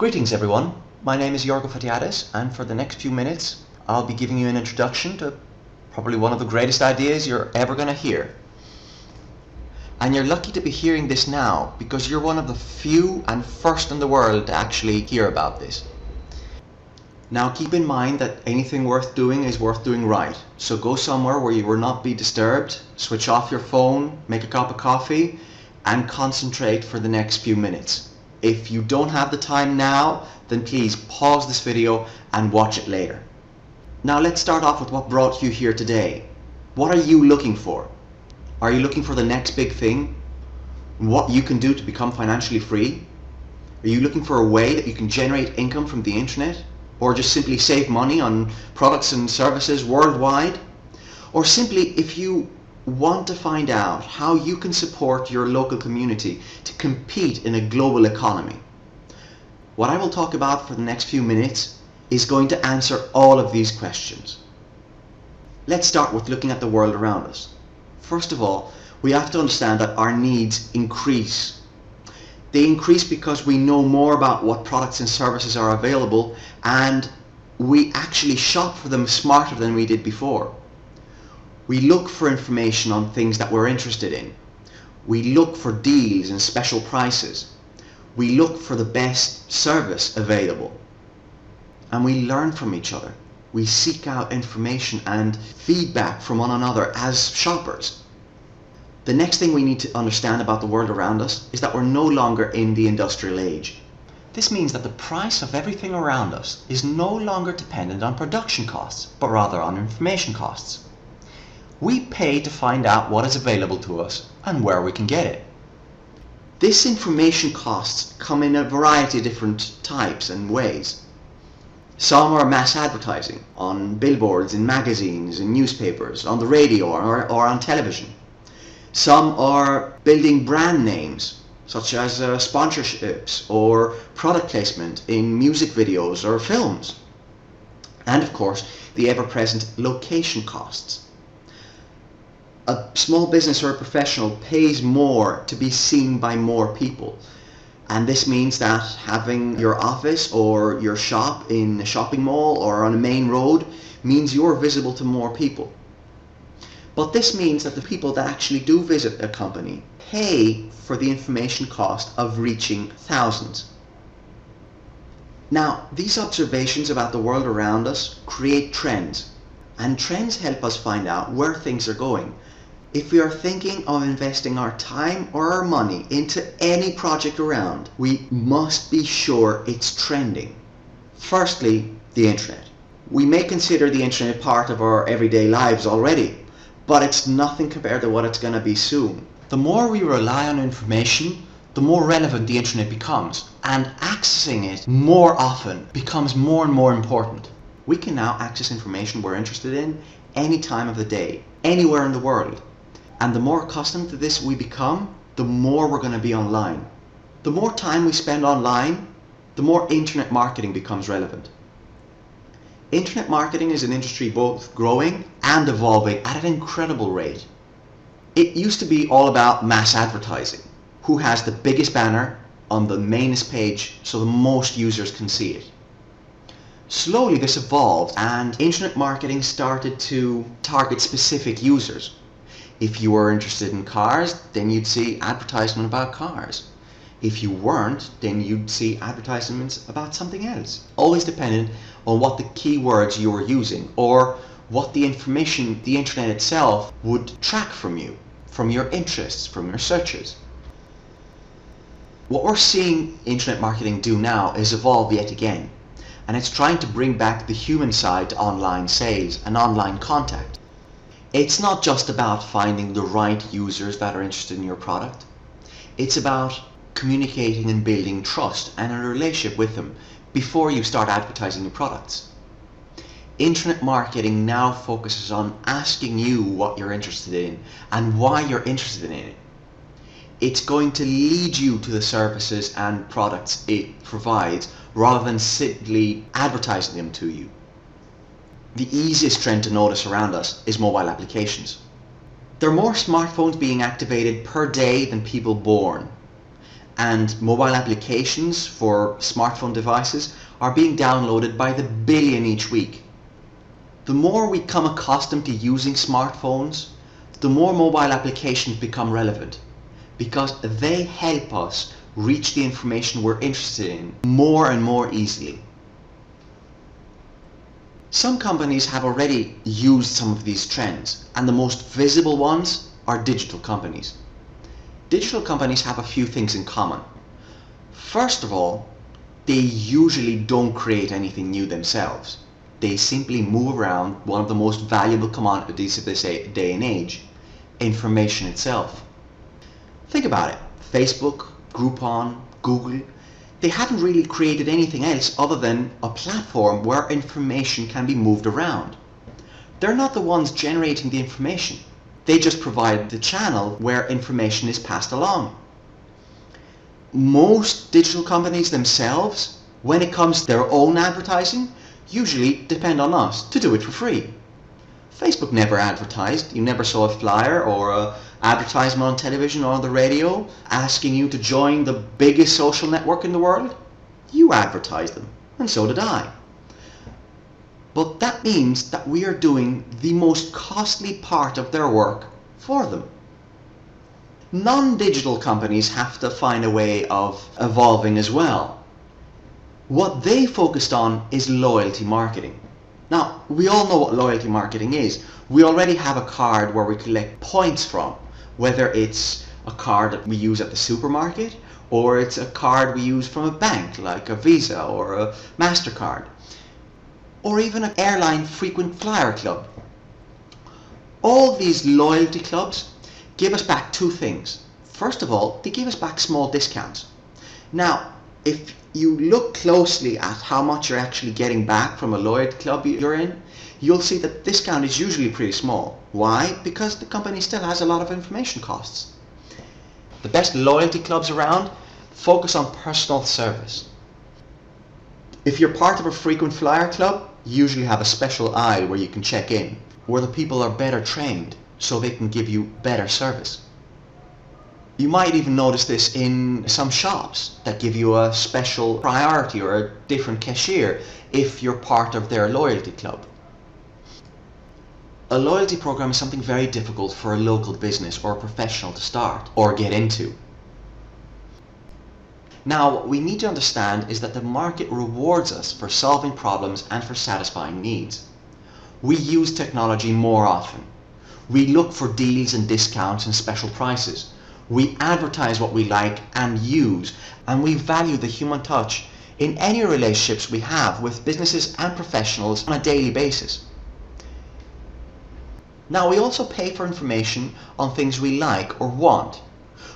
Greetings everyone, my name is Yorgo Fatiadis, and for the next few minutes I'll be giving you an introduction to probably one of the greatest ideas you're ever going to hear. And you're lucky to be hearing this now because you're one of the few and first in the world to actually hear about this. Now keep in mind that anything worth doing is worth doing right, so go somewhere where you will not be disturbed, switch off your phone, make a cup of coffee and concentrate for the next few minutes. If you don't have the time now, then please pause this video and watch it later. Now let's start off with what brought you here today. What are you looking for? Are you looking for the next big thing? What you can do to become financially free? Are you looking for a way that you can generate income from the internet? Or just simply save money on products and services worldwide? Or simply if you want to find out how you can support your local community to compete in a global economy. What I will talk about for the next few minutes is going to answer all of these questions. Let's start with looking at the world around us. First of all, we have to understand that our needs increase. They increase because we know more about what products and services are available, and we actually shop for them smarter than we did before. We look for information on things that we're interested in. We look for deals and special prices. We look for the best service available. And we learn from each other. We seek out information and feedback from one another as shoppers. The next thing we need to understand about the world around us is that we're no longer in the industrial age. This means that the price of everything around us is no longer dependent on production costs, but rather on information costs. We pay to find out what is available to us and where we can get it. This information costs come in a variety of different types and ways. Some are mass advertising on billboards, in magazines, in newspapers, on the radio or on television. Some are building brand names such as sponsorships or product placement in music videos or films. And of course the ever-present location costs. A small business or a professional pays more to be seen by more people, and this means that having your office or your shop in a shopping mall or on a main road means you're visible to more people. But this means that the people that actually do visit a company pay for the information cost of reaching thousands. Now, these observations about the world around us create trends, and trends help us find out where things are going. If we are thinking of investing our time or our money into any project around, we must be sure it's trending. Firstly, the internet. We may consider the internet part of our everyday lives already, but it's nothing compared to what it's going to be soon. The more we rely on information, the more relevant the internet becomes, and accessing it more often becomes more and more important. We can now access information we're interested in any time of the day, anywhere in the world. And the more accustomed to this we become, the more we're going to be online. The more time we spend online, the more internet marketing becomes relevant. Internet marketing is an industry both growing and evolving at an incredible rate. It used to be all about mass advertising. Who has the biggest banner on the mainest page so the most users can see it. Slowly this evolved and internet marketing started to target specific users. If you were interested in cars, then you'd see advertisement about cars. If you weren't, then you'd see advertisements about something else. Always dependent on what the keywords you were using or what the information the internet itself would track from you, from your interests, from your searches. What we're seeing internet marketing do now is evolve yet again, and it's trying to bring back the human side to online sales and online contact. It's not just about finding the right users that are interested in your product. It's about communicating and building trust and a relationship with them before you start advertising your products. Internet marketing now focuses on asking you what you're interested in and why you're interested in it. It's going to lead you to the services and products it provides rather than simply advertising them to you. The easiest trend to notice around us is mobile applications. There are more smartphones being activated per day than people born. and mobile applications for smartphone devices are being downloaded by the billion each week. The more we become accustomed to using smartphones, the more mobile applications become relevant, because they help us reach the information we're interested in more and more easily. Some companies have already used some of these trends, and the most visible ones are digital companies. Digital companies have a few things in common. First of all, they usually don't create anything new themselves. They simply move around one of the most valuable commodities of this day and age, information itself. Think about it. Facebook, Groupon, Google, they haven't really created anything else other than a platform where information can be moved around. They're not the ones generating the information. They just provide the channel where information is passed along. Most digital companies themselves, when it comes to their own advertising, usually depend on us to do it for free. Facebook never advertised. You never saw a flyer or an advertisement on television or on the radio asking you to join the biggest social network in the world. You advertised them, and so did I. But that means that we are doing the most costly part of their work for them. Non-digital companies have to find a way of evolving as well. What they focused on is loyalty marketing. Now, we all know what loyalty marketing is. We already have a card where we collect points from, whether it's a card that we use at the supermarket or it's a card we use from a bank like a Visa or a MasterCard, or even an airline frequent flyer club. All these loyalty clubs give us back two things. First of all, they give us back small discounts. Now, if you look closely at how much you're actually getting back from a loyalty club you're in, you'll see that the discount is usually pretty small. Why? Because the company still has a lot of information costs. The best loyalty clubs around focus on personal service. If you're part of a frequent flyer club, you usually have a special aisle where you can check in, where the people are better trained so they can give you better service. You might even notice this in some shops that give you a special priority or a different cashier if you're part of their loyalty club. A loyalty program is something very difficult for a local business or a professional to start or get into. Now, what we need to understand is that the market rewards us for solving problems and for satisfying needs. We use technology more often. We look for deals and discounts and special prices. We advertise what we like and use, and we value the human touch in any relationships we have with businesses and professionals on a daily basis. Now, we also pay for information on things we like or want.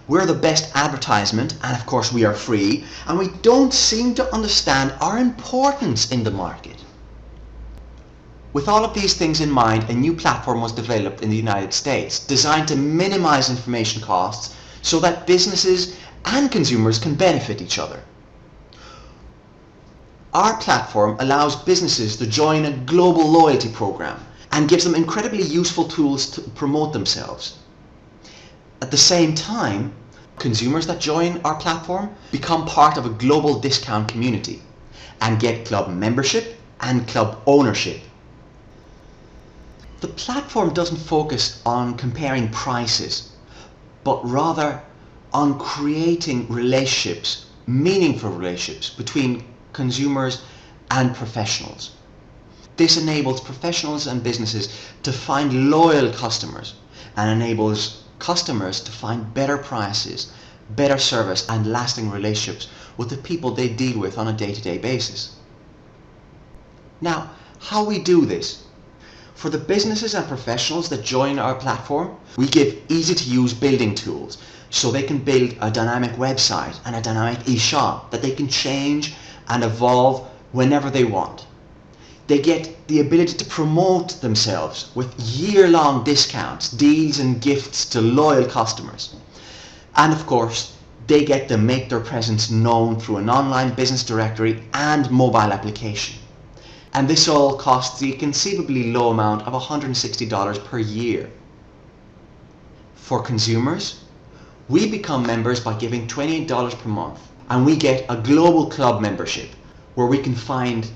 We're the best advertisement, and of course we are free, and we don't seem to understand our importance in the market. With all of these things in mind, a new platform was developed in the United States designed to minimize information costs so that businesses and consumers can benefit each other. Our platform allows businesses to join a global loyalty program and gives them incredibly useful tools to promote themselves. At the same time, consumers that join our platform become part of a global discount community and get club membership and club ownership. The platform doesn't focus on comparing prices, but rather on creating relationships, meaningful relationships between consumers and professionals. This enables professionals and businesses to find loyal customers and enables customers to find better prices, better service and lasting relationships with the people they deal with on a day-to-day basis. Now, how we do this? For the businesses and professionals that join our platform, we give easy-to-use building tools so they can build a dynamic website and a dynamic e-shop that they can change and evolve whenever they want. They get the ability to promote themselves with year-long discounts, deals and gifts to loyal customers. And of course, they get to make their presence known through an online business directory and mobile application. And this all costs the conceivably low amount of $160 per year. For consumers, We become members by giving $28 per month, and we get a global club membership where we can find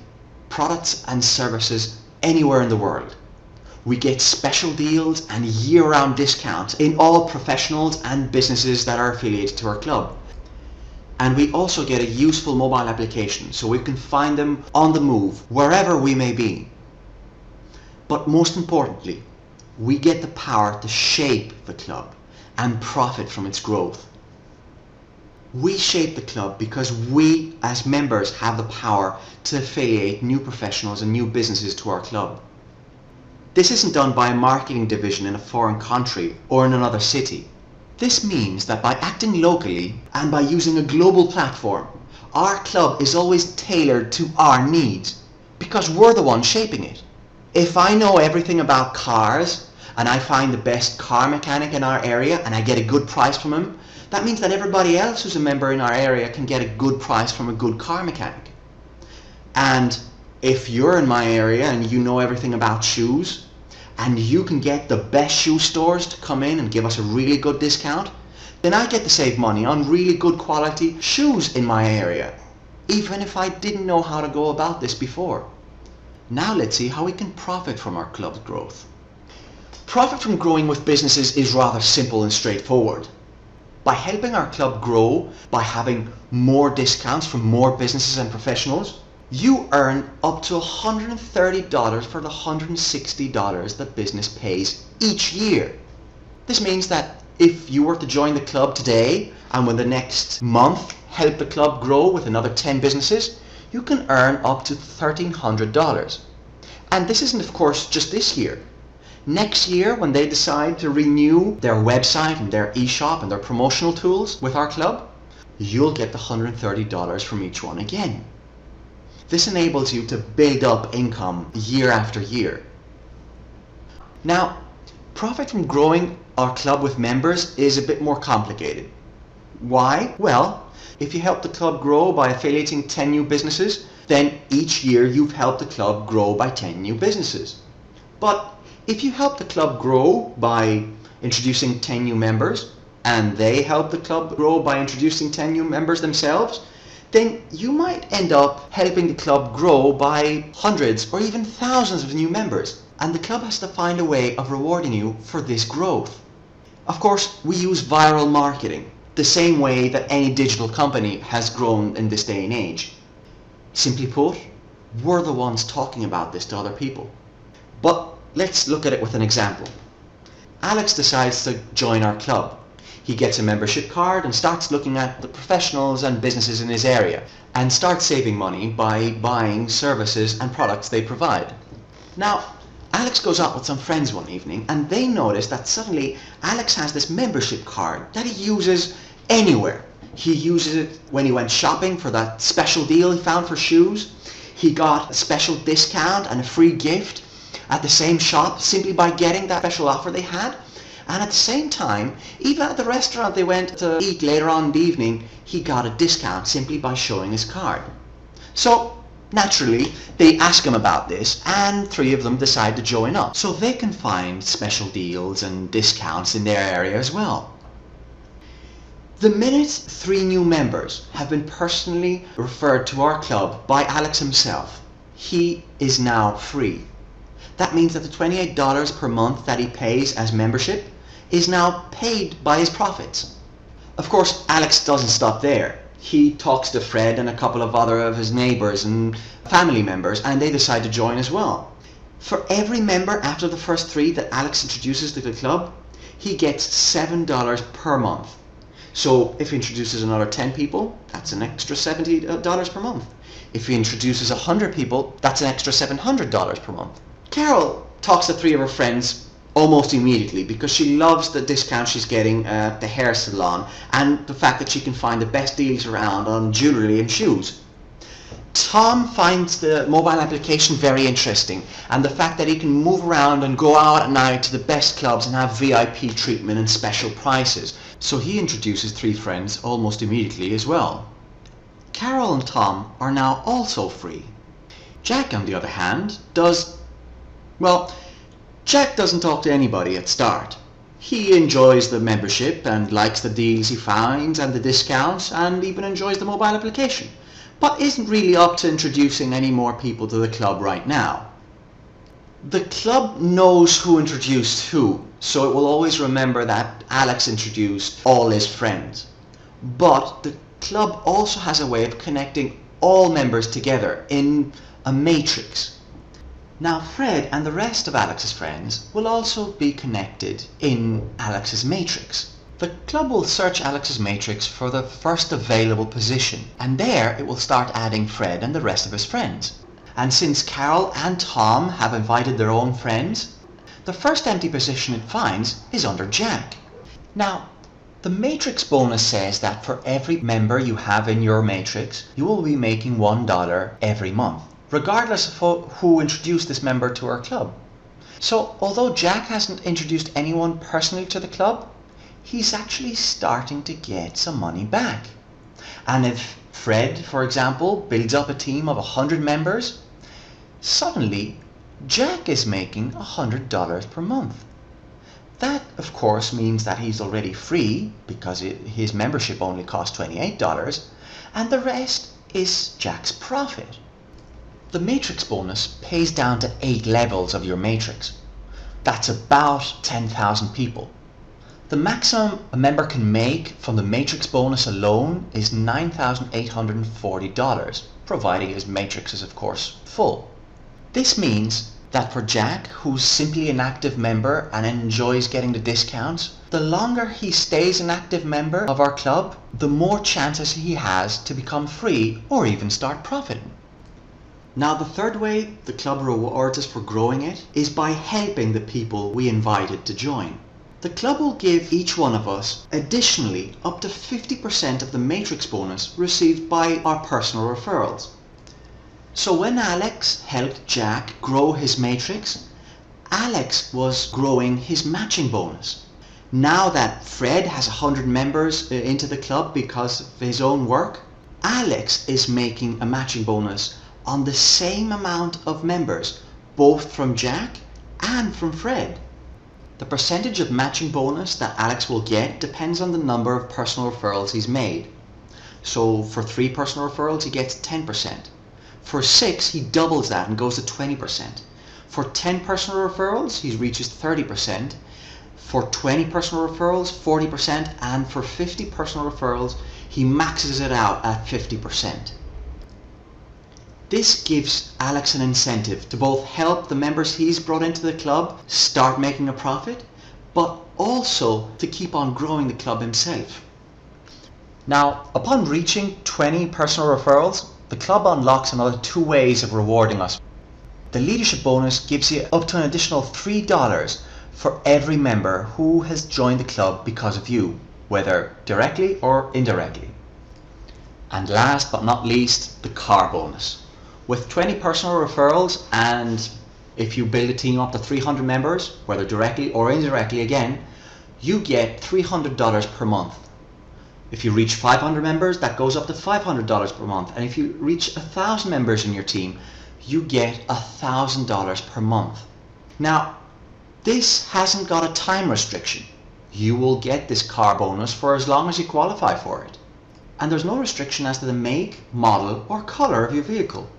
products and services anywhere in the world. We get special deals and year-round discounts in all professionals and businesses that are affiliated to our club. And we also get a useful mobile application so we can find them on the move wherever we may be. But most importantly, we get the power to shape the club and profit from its growth. We shape the club because we as members have the power to affiliate new professionals and new businesses to our club. This isn't done by a marketing division in a foreign country or in another city. This means that by acting locally and by using a global platform, our club is always tailored to our needs because we're the ones shaping it. If I know everything about cars and I find the best car mechanic in our area and I get a good price from him, that means that everybody else who's a member in our area can get a good price from a good car mechanic. And if you're in my area and you know everything about shoes and you can get the best shoe stores to come in and give us a really good discount, then I get to save money on really good quality shoes in my area, even if I didn't know how to go about this before. Now let's see how we can profit from our club's growth. Profit from growing with businesses is rather simple and straightforward. By helping our club grow, by having more discounts from more businesses and professionals, you earn up to $130 for the $160 that business pays each year. This means that if you were to join the club today and within the next month help the club grow with another 10 businesses, you can earn up to $1,300. And this isn't, of course, just this year. Next year, when they decide to renew their website and their e-shop and their promotional tools with our club, you'll get the $130 from each one again. This enables you to build up income year after year. Now, profit from growing our club with members is a bit more complicated. Why? Well, if you help the club grow by affiliating 10 new businesses, then each year you've helped the club grow by 10 new businesses. But if you help the club grow by introducing 10 new members, and they help the club grow by introducing 10 new members themselves, then you might end up helping the club grow by hundreds or even thousands of new members, and the club has to find a way of rewarding you for this growth. Of course, we use viral marketing, the same way that any digital company has grown in this day and age. Simply put, we're the ones talking about this to other people. But let's look at it with an example. Alex decides to join our club. He gets a membership card and starts looking at the professionals and businesses in his area and starts saving money by buying services and products they provide. Now, Alex goes out with some friends one evening and they notice that suddenly Alex has this membership card that he uses anywhere. He uses it when he went shopping for that special deal he found for shoes. He got a special discount and a free gift at the same shop simply by getting that special offer they had. And at the same time, even at the restaurant they went to eat later on in the evening, he got a discount simply by showing his card. So naturally, they ask him about this and 3 of them decide to join up so they can find special deals and discounts in their area as well. The minute 3 new members have been personally referred to our club by Alex himself, he is now free. That means that the $28 per month that he pays as membership is now paid by his profits. Of course, Alex doesn't stop there. He talks to Fred and a couple of other of his neighbors and family members, and they decide to join as well. For every member after the first 3 that Alex introduces to the club, he gets $7 per month. So if he introduces another 10 people, that's an extra $70 per month. If he introduces 100 people, that's an extra $700 per month. Carol talks to 3 of her friends almost immediately because she loves the discount she's getting at the hair salon and the fact that she can find the best deals around on jewellery and shoes. Tom finds the mobile application very interesting and the fact that he can move around and go out at night to the best clubs and have VIP treatment and special prices. So he introduces 3 friends almost immediately as well. Carol and Tom are now also free. Jack, on the other hand, Jack doesn't talk to anybody at start. He enjoys the membership and likes the deals he finds and the discounts and even enjoys the mobile application, but isn't really up to introducing any more people to the club right now. The club knows who introduced who, so it will always remember that Alex introduced all his friends. But the club also has a way of connecting all members together in a matrix. Now Fred and the rest of Alex's friends will also be connected in Alex's matrix. The club will search Alex's matrix for the first available position, and there it will start adding Fred and the rest of his friends. And since Carol and Tom have invited their own friends, the first empty position it finds is under Jack. Now, the matrix bonus says that for every member you have in your matrix, you will be making $1 every month, regardless of who introduced this member to our club. So, although Jack hasn't introduced anyone personally to the club, he's actually starting to get some money back. And if Fred, for example, builds up a team of 100 members, suddenly Jack is making $100 per month. That, of course, means that he's already free because his membership only costs $28, and the rest is Jack's profit. The matrix bonus pays down to 8 levels of your matrix. That's about 10,000 people. The maximum a member can make from the matrix bonus alone is $9,840, providing his matrix is of course full. This means that for Jack, who's simply an active member and enjoys getting the discounts, the longer he stays an active member of our club, the more chances he has to become free or even start profiting. Now, the third way the club rewards us for growing it is by helping the people we invited to join. The club will give each one of us additionally up to 50% of the matrix bonus received by our personal referrals. So when Alex helped Jack grow his matrix, Alex was growing his matching bonus. Now that Fred has 100 members into the club because of his own work, Alex is making a matching bonus on the same amount of members, both from Jack and from Fred. The percentage of matching bonus that Alex will get depends on the number of personal referrals he's made. So for 3 personal referrals he gets 10%. For 6 he doubles that and goes to 20%. For 10 personal referrals he reaches 30%. For 20 personal referrals 40%, and for 50 personal referrals he maxes it out at 50%. This gives Alex an incentive to both help the members he's brought into the club start making a profit, but also to keep on growing the club himself. Now, upon reaching 20 personal referrals, the club unlocks another 2 ways of rewarding us. The leadership bonus gives you up to an additional $3 for every member who has joined the club because of you, whether directly or indirectly. And last but not least, the car bonus. With 20 personal referrals, and if you build a team up to 300 members, whether directly or indirectly again, you get $300 per month. If you reach 500 members, that goes up to $500 per month. And if you reach 1,000 members in your team, you get $1,000 per month. Now, this hasn't got a time restriction. You will get this car bonus for as long as you qualify for it. And there's no restriction as to the make, model, or color of your vehicle.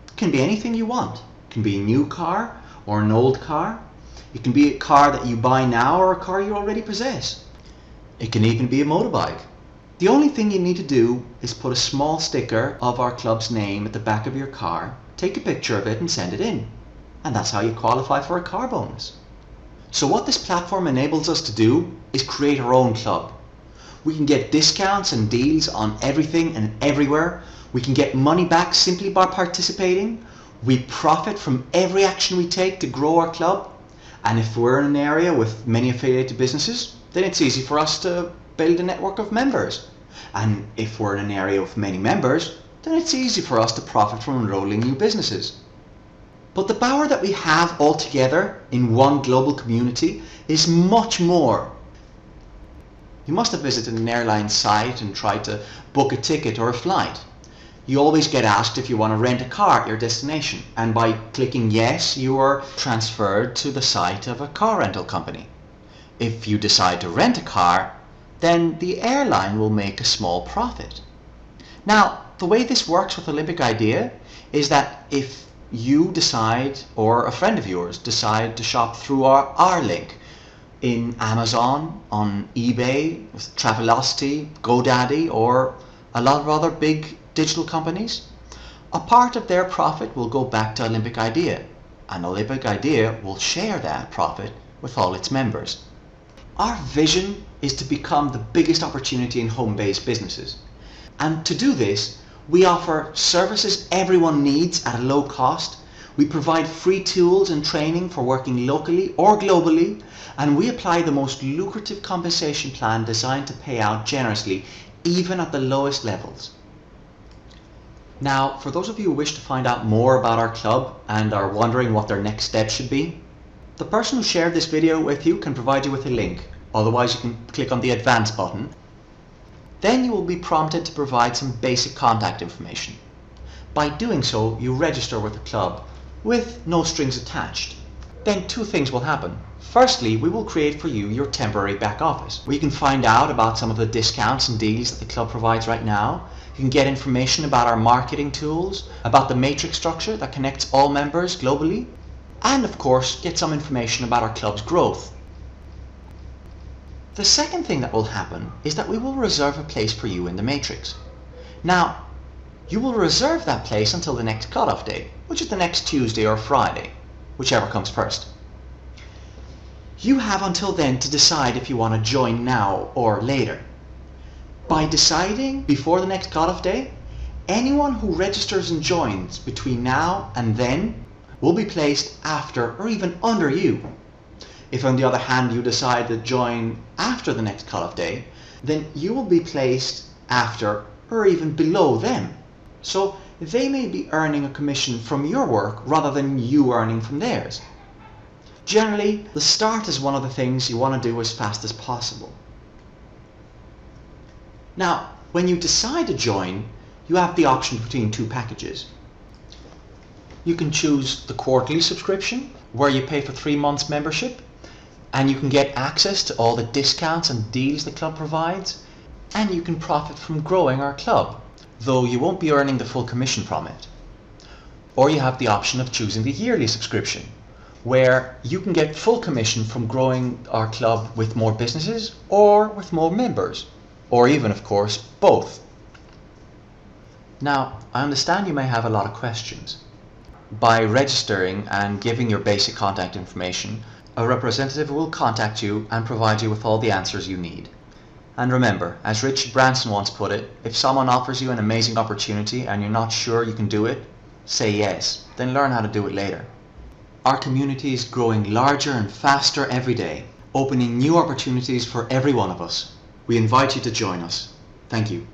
It can be anything you want. It can be a new car or an old car. It can be a car that you buy now or a car you already possess. It can even be a motorbike. The only thing you need to do is put a small sticker of our club's name at the back of your car, take a picture of it and send it in. And that's how you qualify for a car bonus. So what this platform enables us to do is create our own club. We can get discounts and deals on everything and everywhere. We can get money back simply by participating. We profit from every action we take to grow our club. And if we're in an area with many affiliated businesses, then it's easy for us to build a network of members. And if we're in an area with many members, then it's easy for us to profit from enrolling new businesses. But the power that we have all together in one global community is much more. You must have visited an airline site and tried to book a ticket or a flight. You always get asked if you want to rent a car at your destination, and by clicking yes, you are transferred to the site of a car rental company. If you decide to rent a car, then the airline will make a small profit. Now, the way this works with Olympic Idea is that if you decide, or a friend of yours decide to shop through our link in Amazon, on eBay, Travelocity, GoDaddy, or a lot of other big digital companies, a part of their profit will go back to Olympic Idea, and Olympic Idea will share that profit with all its members. Our vision is to become the biggest opportunity in home-based businesses. And to do this, we offer services everyone needs at a low cost. We provide free tools and training for working locally or globally, and we apply the most lucrative compensation plan designed to pay out generously, even at the lowest levels. Now, for those of you who wish to find out more about our club and are wondering what their next step should be, the person who shared this video with you can provide you with a link. Otherwise, you can click on the Advance button. Then you will be prompted to provide some basic contact information. By doing so, you register with the club with no strings attached. Then two things will happen. Firstly, we will create for you your temporary back office, where you can find out about some of the discounts and deals that the club provides right now. You can get information about our marketing tools, about the matrix structure that connects all members globally, and of course, get some information about our club's growth. The second thing that will happen is that we will reserve a place for you in the matrix. Now, you will reserve that place until the next cutoff date, which is the next Tuesday or Friday, whichever comes first. You have until then to decide if you want to join now or later. By deciding before the next cutoff day, anyone who registers and joins between now and then will be placed after or even under you. If on the other hand you decide to join after the next cutoff day, then you will be placed after or even below them. So they may be earning a commission from your work rather than you earning from theirs. Generally, the start is one of the things you want to do as fast as possible. Now, when you decide to join, you have the option between two packages. You can choose the quarterly subscription, where you pay for 3 months membership, and you can get access to all the discounts and deals the club provides, and you can profit from growing our club, though you won't be earning the full commission from it. Or you have the option of choosing the yearly subscription, where you can get full commission from growing our club with more businesses or with more members, or even, of course, both. Now, I understand you may have a lot of questions. By registering and giving your basic contact information, a representative will contact you and provide you with all the answers you need. And remember, as Richard Branson once put it, if someone offers you an amazing opportunity and you're not sure you can do it, say yes, then learn how to do it later. Our community is growing larger and faster every day, opening new opportunities for every one of us. We invite you to join us. Thank you.